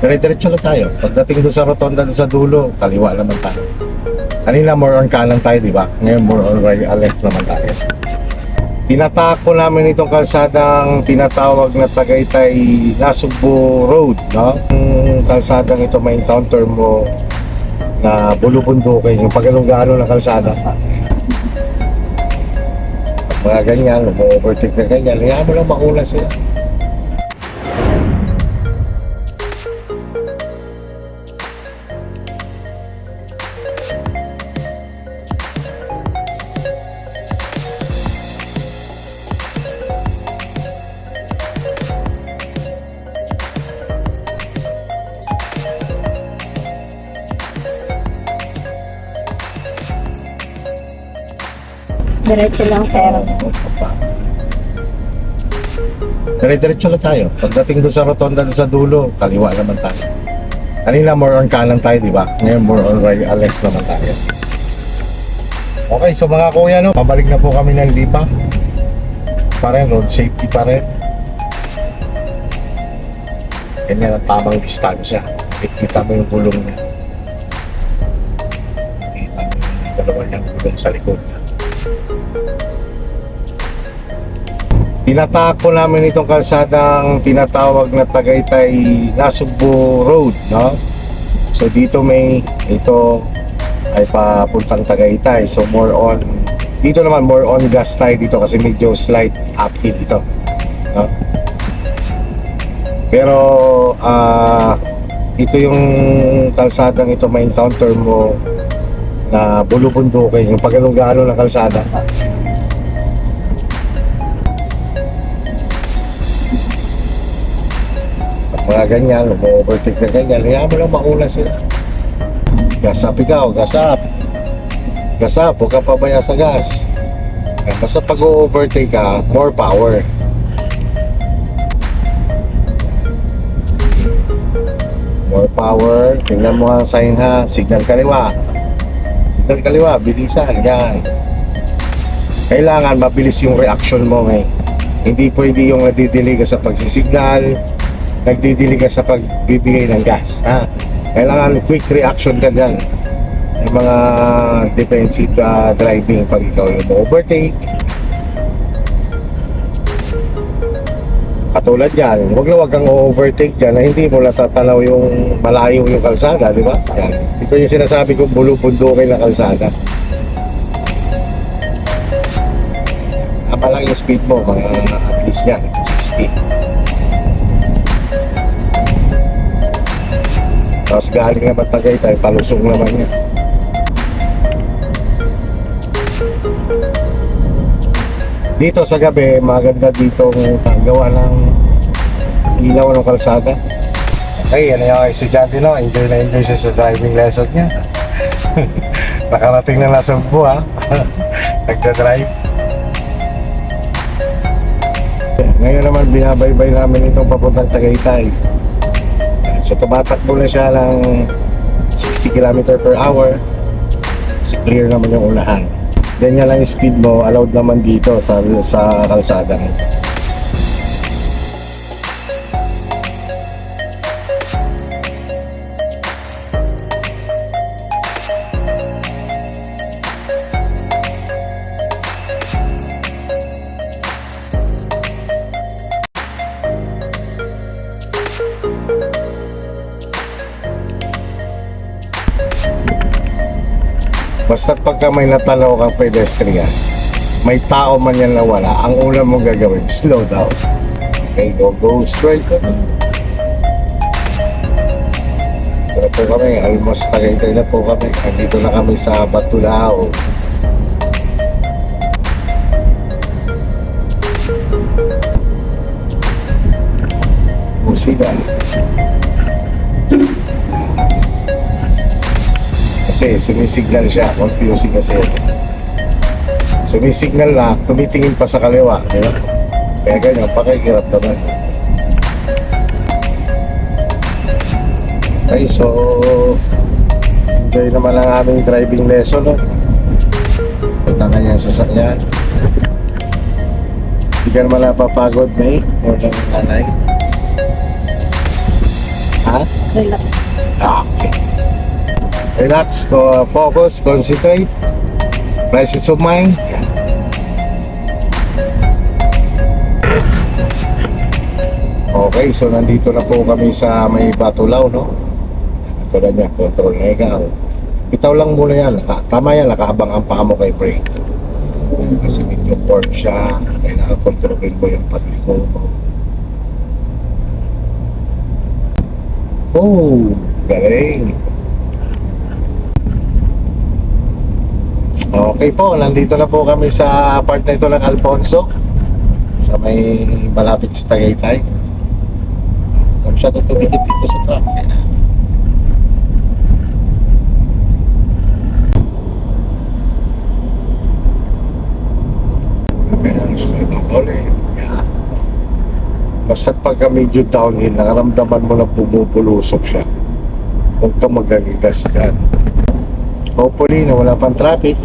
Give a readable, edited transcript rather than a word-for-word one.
Dire-diretso lang tayo. Pagdating doon sa rotonda doon sa dulo, kaliwa naman tayo. Kanina more on kanan tayo, di ba? Ngayon more on right, left naman tayo. Tinatako namin itong kalsadang tinatawag na Tagaytay Nasugbu Road, no? Yung kalsadang ito may encounter mo na bulubundukin, yung pag-along-galo ng kalsada. Mga ganyan, umu-overtake na ganyan, hayaan mo lang makula sila. Diretso lang, sir. Dire-diretso lang tayo. Pagdating doon sa rotonda doon sa dulo, kaliwa naman tayo. Kanina more on kanan tayo, di ba? Ngayon more on right, left naman tayo. Okay, so mga kuya, no, pabalik na po kami ng Lipa. Pa rin, road safety pa rin. Ganyan ang tamang distansya. Kita mo yung gulong niya. Kita mo yung dalawa niyang gulong sa likod. Tinatako namin itong kalsadang tinatawag na Tagaytay Nasugbu Road, no? So dito ito ay papuntang Tagaytay. So more on, dito naman more on gas tayo dito kasi medyo slight uphill dito, no? Pero ito yung kalsadang ito may encounter mo na bulubundukin, yung pag-along-galo ng kalsada. Mga ganyan, umu-overtake na ganyan, hayaan mo lang makula sila. Gas up ikaw, gas up. Gas up, huwag ka pabaya sa gas. Basta pag o-overtake ka, more power. More power, tingnan mo ang sign ha, signal kaliwa. Signal kaliwa, bilisan, yan. Kailangan mabilis yung reaction mo eh. Hindi pwede yung nadidelay ka sa pagsisignal, nagdidili ka sa pagbibigay ng gas, ha? Kailangan quick reaction ka dyan. Yung mga defensive driving pag ikaw yung overtake. Katulad yan, wag kang overtake dyan na hindi mo natatanaw yung malayo yung kalsada, di ba? Yan. Ito yung sinasabi kong bulubundukin na kalsada. Tama lang yung speed mo, mga at least yan, 60. Tapos galing naman Tagaytay, palusong naman niya. Dito sa gabi, maganda ditong gawa ng ilaw ng kalsada. Okay, yan yung estudyante, no? Enjoy na enjoy siya sa driving lesson niya. Nakarating na nasa Cebu, ha? Nagda-drive. Ngayon naman, binabaybay namin itong papuntang Tagaytay. So tumatakbo na siya ng 60 km per hour. Kasi clear naman yung unahan. Ganyan lang yung speed mo, allowed naman dito sa kalsada nito. Basta pagka may natanaw kang pedestrian, may tao man yan na wala, ang una mong gagawin, slow down. Okay, go straight ka na. Pero po kami, almost Tagaytay na po kami. Andito na kami sa Batulao. Busina. Kasi sumisignal siya, confusing kasi sumisignal na, tumitingin pa sa kaliwa, di ba? Kaya ganyan, pakikirap naman. Okay, so enjoy naman ang aming driving lesson, no? Punta ka niya sa sasakyan. Hindi ka naman napapagod, May, o ng nanay. Ha? Relax. Okay. Relax, focus, concentrate. Presence of mind. Yan. Okay, so nandito na po kami sa may Batulaw, no? Katulad niya, control na ikaw. Bitaw lang muna yan. Tama yan, nakahabang ang paa mo kay brake. Yan, kasi medyo curve siya. Kailangan kontrolin mo yung pagliko mo. Oh, galing. Okay po, nandito na po kami sa part na ito ng Alfonso. Sa may malapit sa Tagaytay. Kami siya tumikit dito sa truck. Slow down ulit. Yeah. Basta pagka medyo downhill, nakaramdaman mo na bumubulusok siya. Huwag ka magagigas dyan. Hopefully, na wala pang traffic.